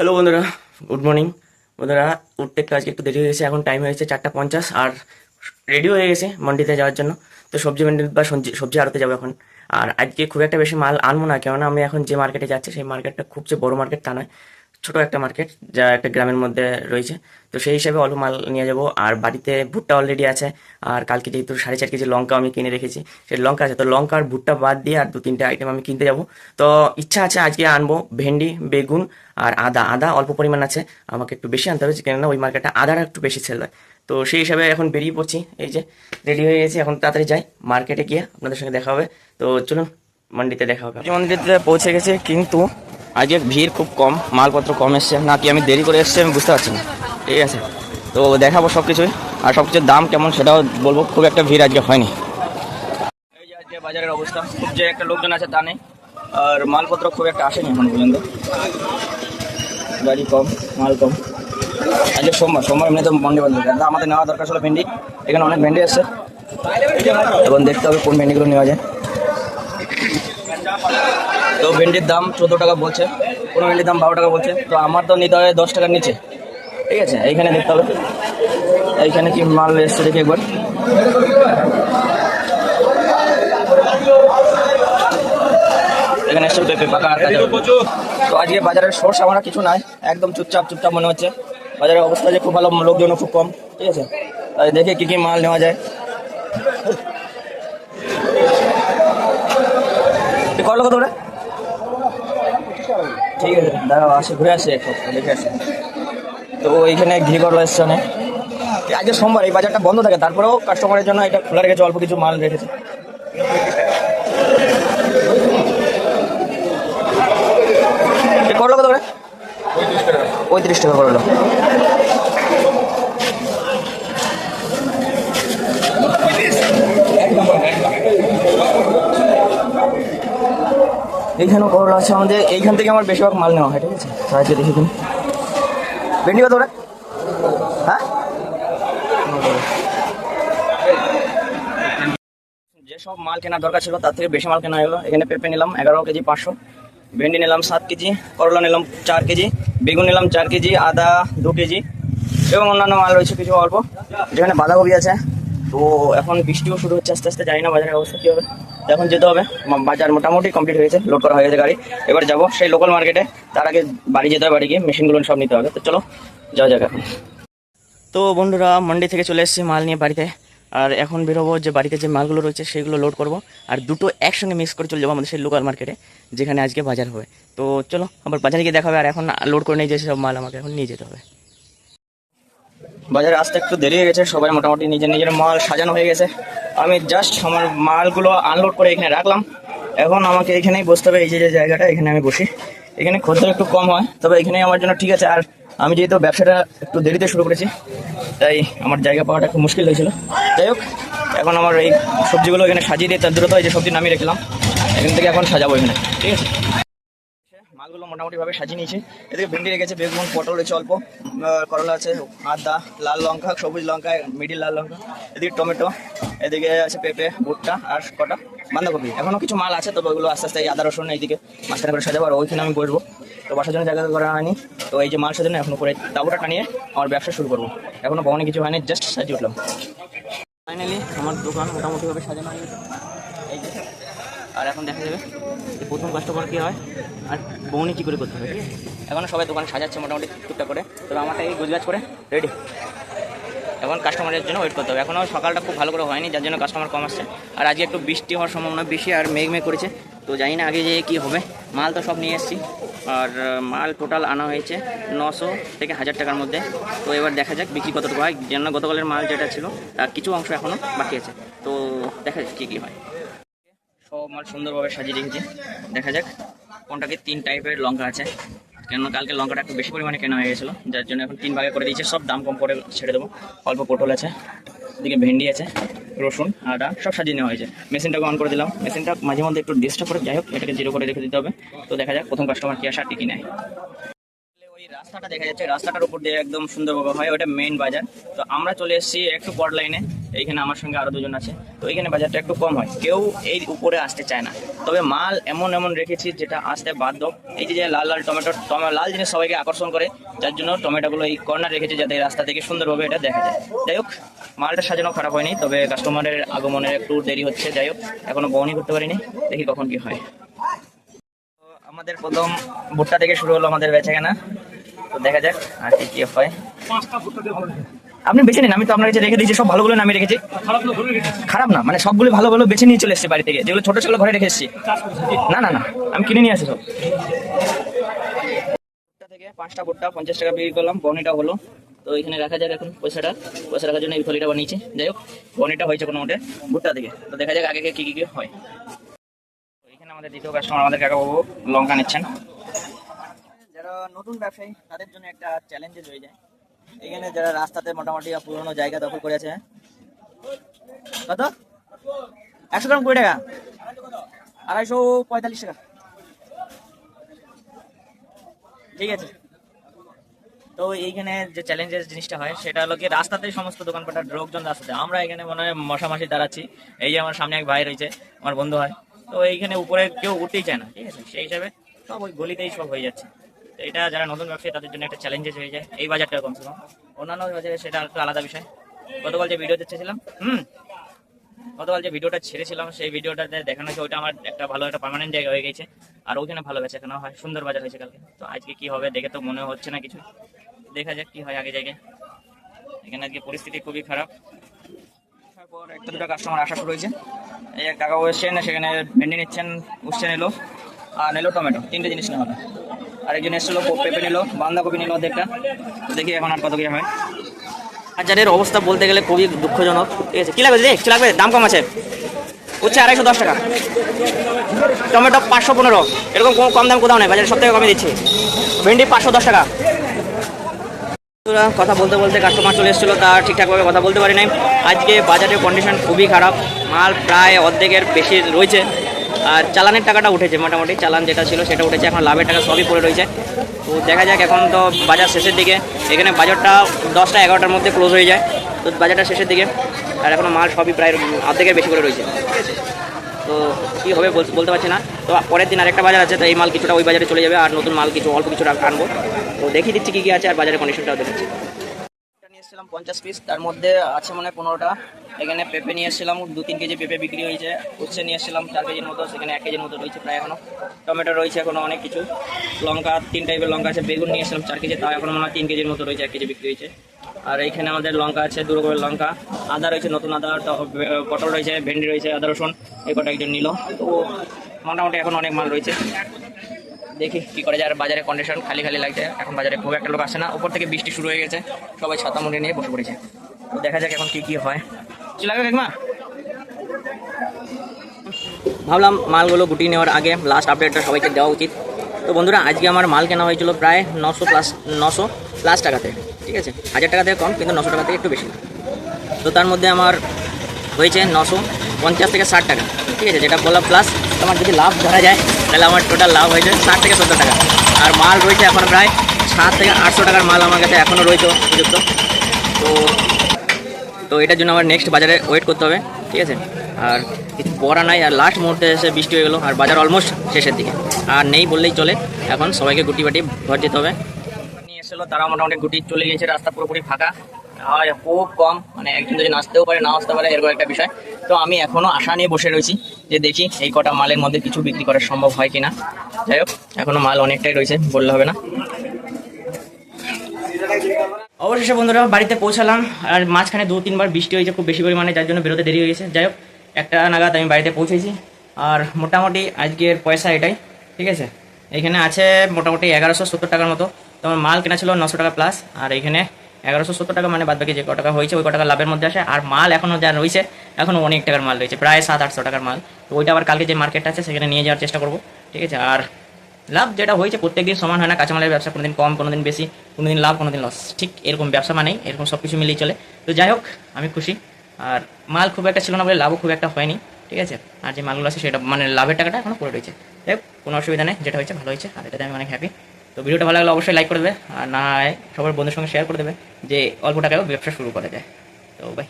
Hello বন্ধুরা, good morning. বন্ধুরা, উঠতে একটু আজকে একটু দেরি হয়ে গেছে। এখন টাইম হয়েছে 4:50 আর রেডি হয়ে গেছে মন্ডিতে যাওয়ার জন্য। তো সবজি মান্ডি বা সবজি আড়তে যাবো এখন। আর আজকে খুব একটা বেশি মাল আনবো না, কেননা আমি এখন যে মার্কেটে যাচ্ছি সেই মার্কেটটা খুব যে বড় মার্কেট তা নয়, ছোট একটা মার্কেট যা একটা গ্রামের মধ্যে রয়েছে। তো সেই হিসাবে অল্প মাল নিয়ে যাবো। আর বাড়িতে ভুট্টা অলরেডি আছে। আর কালকে যেহেতু 4.5 কেজি লঙ্কা আমি কিনে রেখেছি, সেই লঙ্কা আছে। তো লঙ্কা আর ভুট্টা বাদ দিয়ে আর 2-3টে আইটেম আমি কিনতে যাবো। তো ইচ্ছা আছে আজকে আনবো ভেন্ডি, বেগুন আর আদা। আদা অল্প পরিমাণ আছে, আমাকে একটু বেশি আনতে হবে, কেননা ওই মার্কেটে আদাটা একটু বেশি সেল হয়। তো সেই হিসাবে এখন বেরিয়ে পড়ছি। এই যে রেডি হয়ে গেছি, এখন তাড়াতাড়ি যাই মার্কেটে, গিয়ে আপনাদের সঙ্গে দেখা হবে। তো চলুন, মান্ডিতে দেখা হবে। মন্দিরতে পৌঁছে গেছে, কিন্তু আজকে ভিড় খুব কম, মালপত্র কম এসছে, নাকি আমি দেরি করে এসছি আমি বুঝতে পারছি না। ঠিক আছে, তো দেখাবো সব কিছুই, আর সব কিছুর দাম কেমন সেটাও বলবো। খুব একটা ভিড় আজকে হয়নি। এই যে আজকে বাজারের অবস্থা, খুব যে একটা লোকজন আছে তা নেই, আর মালপত্র খুব একটা আসেনি এখন পর্যন্ত। গাড়ি কম, মাল কম। আজকে সোমবার এমনিতে মন্ডি বন্ধ। আমাদের নেওয়া দরকার ছিল ভেন্ডি, এখানে অনেক ভেন্ডি এসছে। এখন দেখতে হবে কোন ভেন্ডিগুলো নেওয়া যায়। তো ভেন্ডির দাম 14 টাকা বলছে, কোনো ভেন্ডির দাম 12 টাকা বলছে। তো আমার তো নিতে হবে 10 টাকার নিচে। ঠিক আছে, এইখানে দেখতে হবে এইখানে কি মাল এসছে দেখি একবার। এখানে এসছে পেঁপে পাকা আর কাঁচা। তো আজকে বাজারের সোর্স আমার কিছু নাই, একদম চুপচাপ মনে হচ্ছে। বাজারের অবস্থা যে খুব ভালো, লোকজনও খুব কম। ঠিক আছে, তাই দেখে কি কি মাল নেওয়া যায়। করলো কত করে? ঠিক আছে, দাঁড়াও আসে, ঘুরে আসে একটু দেখে আসে। তো এইখানে ঘি করলা এসছে অনেক। আজকে সোমবার, এই বাজারটা বন্ধ থাকে, তারপরেও কাস্টমারের জন্য এটা খোলা রেখেছে, অল্প কিছু মাল রেখেছে। করলো কত করে? 35 টাকা করলো। এইখানেও করলা আছে আমাদের, এইখান থেকে আমার বেশিরভাগ মাল নেওয়া হয়। ঠিক আছে, আজকে দেখি তুমি ভেন্ডি কত করে? হ্যাঁ, যেসব মাল কেনার দরকার ছিল তার থেকে বেশি মাল কেনা হলো। এখানে পেঁপে নিলাম 11 কেজি 500, ভেন্ডি নিলাম 7 কেজি, করলা নিলাম 4 কেজি, বেগুন নিলাম 4 কেজি, আদা 2 কেজি, এবং অন্যান্য মাল রয়েছে কিছু অল্প। যেখানে বাঁধাকপি আছে। তো এখন বৃষ্টিও শুরু হচ্ছে আস্তে আস্তে, জানি না বাজারের অবস্থা কী হবে। তো এখন যেতে হবে, বাজার মোটামুটি কমপ্লিট হয়েছে, লোড করা হয়ে গেছে গাড়ি। এবার যাবো সেই লোকাল মার্কেটে, তার আগে বাড়ি যেতে হবে, বাড়ি গিয়ে মেশিনগুলো সব নিতে হবে। তো চলো যাওয়া যাক এখন। তো বন্ধুরা, মন্ডি থেকে চলে এসেছি মাল নিয়ে বাড়িতে। আর এখন বেরোবো, যে বাড়িতে যে মালগুলো রয়েছে সেগুলো লোড করব। আর দুটো একসঙ্গে মিক্স করে চলে যাবো আমাদের সেই লোকাল মার্কেটে, যেখানে আজকে বাজার হবে। তো চলো আবার বাজারে গিয়ে দেখা হবে। আর এখন লোড করে নিয়ে যে সব মাল আমাকে এখন নিয়ে যেতে হবে। বাজারে আসতে একটু দেরি হয়ে গেছে, সবাই মোটামুটি নিজের মাল সাজানো হয়ে গেছে। আমি জাস্ট আমার মালগুলো আনলোড করে এখানে রাখলাম। এখন আমাকে এখানেই বসতে হবে, এই যে জায়গাটা, এখানে আমি বসি। এখানে খদ্দের একটু কম হয়, তবে এখানেই আমার জন্য ঠিক আছে। আর আমি যেহেতু ব্যবসাটা একটু দেরিতে শুরু করেছি, তাই আমার জায়গা পাওয়াটা একটু মুশকিল হয়েছিল। যাই হোক, এখন আমার এই সবজিগুলো এখানে সাজিয়ে দিয়ে তার দ্রুত এই যে সবজি নামিয়ে রেখলাম, এখান থেকে এখন সাজাবো এখানে। ঠিক আছে, মালগুলো মোটামুটিভাবে সাজিয়ে নিয়েছি। এদিকে ভেন্ডি রেখেছে, বেগুন, পটল রয়েছে অল্প, করলা আছে, আদা, লাল লঙ্কা, সবুজ লঙ্কা, মিডিল লাল লঙ্কা, এদিকে টমেটো, এদিকে আছে পেঁপে, ভুট্টা আর কটা বাঁধাকপি। এখনও কিছু মাল আছে, তবে ওগুলো আস্তে আস্তে এই আদা রসুন এইদিকে মাঝখানে করে সাজাবো। আর ওইখানে আমি বসবো, তো বাসার জন্য জায়গা করা হয়নি। তো এই যে মাল সাজানো, এখন উপরে তাবুটা টানিয়ে আমার ব্যবসা শুরু করবো। এখনও ভবনে কিছু হয়নি, জাস্ট সাজিয়ে উঠলাম। ফাইনালি আমার দোকান মোটামুটিভাবে সাজানো হয়ে গেছে, এই যে। আর এখন দেখা যাবে যে প্রথম কাস্টমার কী হয় আর বউনি কী করে করতে হবে। ঠিক আছে, এখনও সবাই দোকান সাজাচ্ছে মোটামুটি টুকটাক করে। তবে আমারটা এই গুজগাছ করে রেডি। এখন কাস্টমারের জন্য ওয়েট করতে হবে। এখনও সকালটা খুব ভালো করে হয়নি, যার জন্য কাস্টমার কম আসছে। আর আজকে একটু বৃষ্টি হওয়ার সম্ভাবনা বেশি, আর মেঘ করেছে। তো জানি না আগে যে কী হবে। মাল তো সব নিয়ে এসেছি, আর মাল টোটাল আনা হয়েছে 900 থেকে 1000 টাকার মধ্যে। তো এবার দেখা যাক বিক্রি কতটুকু হয়, যেন গতকালের মাল যেটা ছিল তার কিছু অংশ এখনও বাকি আছে। তো দেখা যাক কী হয়। সব মাল সুন্দরভাবে সাজিয়ে রেখেছি, দেখা যাক কোনটাকে। 3 টাইপের লঙ্কা আছে, কেননা কালকে লঙ্কাটা একটু বেশি পরিমাণে কেনা হয়ে গেছিলো, যার জন্য এখন 3 ভাগে করে দিয়েছে। সব দাম কম করে ছেড়ে দেবো। অল্প পটল আছে, এদিকে ভেন্ডি আছে, রসুন, আদা সব সাজিয়ে নেওয়া হয়েছে। মেশিনটাকে অন করে দিলাম। মেশিনটা মাঝে মধ্যে একটু ডিস্টার্ব করে, যাই হোক এটাকে 0 করে রেখে দিতে হবে। তো দেখা যাক প্রথম কাস্টমার কি আসে আর কি নেয়। ওই রাস্তাটা দেখা যাচ্ছে, রাস্তাটার উপর দিয়ে একদম সুন্দরভাবে হয়, ওটা মেইন বাজার। তো আমরা চলে এসেছি একটু পর লাইনে, এইখানে আমার সঙ্গে আরো দুজন আছে। তো এইখানে বাজারটা একটু কম হয়, কেউ এই উপরে আসতে চায় না। তবে মাল এমন এমন রেখেছি যেটা আসতে বাধ্য। এই যে লাল লাল টমেটো, লাল জিনিস সবাইকে আকর্ষণ করে, যার জন্য টমেটোগুলো এই কর্নার রেখেছি যাতে রাস্তা থেকে সুন্দরভাবে এটা দেখা যায়। যাই হোক, মালটা সাজানো খারাপ হয়নি, তবে কাস্টমারের আগমনের একটু দেরি হচ্ছে। যাই হোক, এখনো বহনই করতে পারিনি, দেখি কখন কি হয়। আমাদের প্রথম ভুট্টা থেকে শুরু হলো আমাদের বেচাকেনা। তো দেখা যাক আর কি কি হয়। আপনি বেছে নিন, আমি তো আপনার কাছে রেখে দিয়েছি, সব ভালোগুলো আমি রেখেছি। খারাপ না মানে সবগুলো ভালো ভালো বেছে নিয়ে চলে এসেছি বাড়ি থেকে, যেগুলো ছোট ছোট ঘরে রেখে এসেছি। না না না, আমি কিনে নিয়ে আসি সব। ভুট্টা থেকে 5টা ভুট্টা 50 টাকা বিক্রি করলাম, বনিটা হলো। তো এখানে রাখা যাক এখন পয়সা রাখার জন্য এই থলিটা বানিয়েছি। যাই হোক, বনিটা হয়েছে কোনো মতে ভুট্টা থেকে। তো দেখা যাক আগে কি কি হয়। আমাদের দ্বিতীয় কাস্টমার, আমাদের কাকাবাবু লঙ্কা নিচ্ছেন। যারা নতুন ব্যবসায়ী তাদের জন্য একটা চ্যালেঞ্জেস হয়ে যায়। এখানে যারা রাস্তাতে মোটামুটি পুরোনো জায়গা দখল করেছে। কত? 100 গ্রাম 20 টাকা, 245 টাকা। ঠিক আছে। তো এইখানে যে চ্যালেঞ্জের জিনিসটা হয় সেটা হলো কি, রাস্তাতে সমস্ত দোকানপাটের লোকজন রাস্তাতে, আমরা এখানে মনে হয় মশামাসি দাঁড়াচ্ছি। এই যে আমার সামনে এক ভাই রয়েছে, আমার বন্ধু হয়। তো এইখানে উপরে কেউ উঠতেই চায় না, ঠিক আছে। সেই হিসাবে সব ওই গলিতেই সব হয়ে যাচ্ছে। তো এটা যারা নতুন ব্যবসায়ী তাদের জন্য একটা চ্যালেঞ্জেস হয়ে যায় এই বাজারটা কমসে কম। অন্যান্য বাজারে সেটা একটু আলাদা বিষয়। গতকাল যে ভিডিও দিচ্ছিলাম, গতকাল যে ভিডিওটা ছেড়েছিলাম, সেই ভিডিওটাতে দেখানো হয়েছে ওইটা আমার একটা ভালো একটা পার্মানেন্ট জায়গা হয়ে গেছে। আর ওইখানে ভালো বেচাকেনা হয়, সুন্দর বাজার হয়েছে কালকে। তো আজকে কি হবে দেখে তো মনে হচ্ছে না কিছু, দেখা যাক কি হয় আগে জায়গায়। এখানে আজকে পরিস্থিতি খুবই খারাপ। তারপর একটা দুটো কাস্টমার আসা শুরু হয়েছে। এই এক কাকা এসছেন, সেখানে ভেন্ডি নিচ্ছেন, উচ্ছে নিলো আর নিলো টমেটো, 3টে জিনিস নেওয়া হলো। আরেকজন এসেছিলো পেঁপে নিলো, বাঁধাকপি নিলো অর্ধেকটা। দেখি এখন আর কত কি হয়। বাজারের অবস্থা বলতে গেলে খুবই দুঃখজনক, ঠিক আছে। কি লাগবে দিদি? কিছু লাগবে? দাম কম আছে। উচ্ছে 210 টাকা, টমেটো 515, এরকম কোনো কম দাম কোথাও নেই, বাজারে সব থেকে কমে দিচ্ছি। ভেন্ডি 510 টাকা। কথা বলতে বলতে কাস্টমার চলে এসেছিলো, তা ঠিকঠাকভাবে কথা বলতে পারি নাই। আজকে বাজারের কন্ডিশন খুবই খারাপ, মাল প্রায় অর্ধেকের বেশি রয়েছে। আর চালানের টাকাটা উঠেছে, মোটামুটি চালান যেটা ছিল সেটা উঠেছে, এখন লাভের টাকা সবই পড়ে রয়েছে। তো দেখা যাক, এখন তো বাজার শেষের দিকে, এখানে বাজারটা 10টা 11টার মধ্যে ক্লোজ হয়ে যায়। তো বাজারটা শেষের দিকে, আর এখনও মাল সবই প্রায় অর্ধেকের বেশি করে রয়েছে, ঠিক আছে। তো কী হবে বলতে পারছি না। তো পরের দিন আরেকটা বাজার আছে, তো এই মাল কিছুটা ওই বাজারে চলে যাবে, আর নতুন মাল কিছু অল্প কিছু আনবো। তো দেখিয়ে দিচ্ছি কী কী আছে, আর বাজারের কন্ডিশনটাও দেখাচ্ছি। নিয়ে এসেছিলাম 50 পিস, তার মধ্যে আছে মনে হয় 15টা। এখানে পেঁপে নিয়ে এসেছিলাম 2-3 কেজি পেঁপে বিক্রি হয়েছে। উচ্ছে নিয়ে এসেছিলাম 4 কেজির মতো, সেখানে 1 কেজির মতো রয়েছে প্রায় এখনো। টমেটো রয়েছে এখনো অনেক কিছু। লঙ্কা 3 টাইপের লঙ্কা আছে। বেগুন নিয়ে এসেছিলাম 4 কেজি, তাও এখন মনে হয় 3 কেজির মতো রয়েছে, 1 কেজি বিক্রি হয়েছে। আর এইখানে আমাদের লঙ্কা আছে 2 রকমের লঙ্কা, আদা রয়েছে, নতুন আদা, পটল রয়েছে, ভেন্ডি রয়েছে, আদা রসুন, এই কটা একজন নিল। তো মোটামুটি এখন অনেক মাল রয়েছে, দেখি কি করে যায়। বাজারের কন্ডিশন খালি খালি লাগছে, এখন বাজারে খুব একটা লোক আসে না। উপর থেকে বৃষ্টি শুরু হয়ে গেছে, সবাই ছাতা মুড়ে নিয়ে বসে পড়েছে। তো দেখা যাক এখন কি কি হয়। কি লাগবে কাকিমা? ভাবলাম মালগুলো গুটিয়ে নেওয়ার আগে লাস্ট আপডেটটা সবাইকে দেওয়া উচিত। তো বন্ধুরা, আজকে আমার মাল কেনা হয়েছিল প্রায় 900 প্লাস টাকাতে, ঠিক আছে। 1000 টাকা থেকে কম, কিন্তু 900 টাকা থেকে একটু বেশি। তো তার মধ্যে আমার হয়েছে 950 থেকে 60 টাকা, ঠিক আছে, যেটা বললাম প্লাস। আমার যদি লাভ ধরা যায় তাহলে আমার টোটাল লাভ হয়েছে 60 থেকে 70 টাকা। আর মাল রয়েছে এখন প্রায় 700 থেকে 800 টাকার মাল আমার কাছে এখনও রয়েছে উপযুক্ত। তো এটার জন্য আমার নেক্সট বাজারে ওয়েট করতে হবে, ঠিক আছে। আর কিছু পড়া নাই, আর লাস্ট মুহূর্তে এসে বৃষ্টি হয়ে গেলো, আর বাজার অলমোস্ট শেষের দিকে, আর নেই বললেই চলে। এখন সবাইকে গুটি বাটি ঘর যেতে হবে। নিয়ে এসেছিলো তারা মোটামুটি গুটি চলে গিয়েছে, রাস্তা পুরোপুরি ফাঁকা, আর খুব কম, মানে একজন যদি আসতেও পারে না আসতে পারে, এরকম একটা বিষয়। তো আমি এখনও আশা নিয়ে বসে রয়েছি যে দেখি এই কটা মালের মধ্যে কিছু বিক্রি করা সম্ভব হয় কিনা। যাই হোক, এখনও মাল অনেকটাই রয়েছে, বললে হবে না। অবশেষে বন্ধুরা বাড়িতে পৌঁছালাম, আর মাঝখানে 2-3 বার বৃষ্টি হয়েছে খুব বেশি পরিমাণে, যার জন্য বেরোতে দেরি হয়ে গেছে। যাই হোক, 1টা নাগাদ আমি বাড়িতে পৌঁছেছি। আর মোটামুটি আজকের পয়সা এটাই, ঠিক আছে। এখানে আছে মোটামুটি 1170 টাকার মতো। তোমার মাল কেনা ছিল 900 টাকা প্লাস, আর এখানে 1170 টাকা, মানে বাদ বাকি যে টাকা হয়েছে ওই টাকা লাভের মধ্যে আসে। আর মাল এখনও যা রয়েছে, এখনও অনেক টাকার মাল রয়েছে, প্রায় 700-800 টাকার মাল। তো ওইটা আবার কালকে যে মার্কেটটা আছে সেখানে নিয়ে যাওয়ার চেষ্টা করবো, ঠিক আছে। আর লাভ যেটা হয়েছে প্রত্যেকদিন সমান হয় না, কাঁচামালের ব্যবসা কোনোদিন কম, কোনোদিন বেশি, কোনোদিন লাভ, কোনোদিন লস, ঠিক এরকম ব্যবসা মানেই এরকম সব কিছু মিলিয়ে চলে। তো যাই হোক, আমি খুশি। আর মাল খুব একটা ছিল না বলে লাভও খুব একটা হয়নি, ঠিক আছে। আর যে মালগুলো আছে সেটা মানে লাভের টাকাটা এখনও পড়ে রয়েছে। যাই হোক, কোনো অসুবিধা নেই, যেটা হয়েছে ভালো হয়েছে, আর এটাতে আমি অনেক হ্যাপি। তো তো ভিডিওটা ভালো লাগলে অবশ্যই লাইক করে দেবে, আর না হয় সবার বন্ধুর সঙ্গে শেয়ার করে দেবে যে অল্প টাকায়ও ব্যবসা শুরু করা যায়। তো বাই।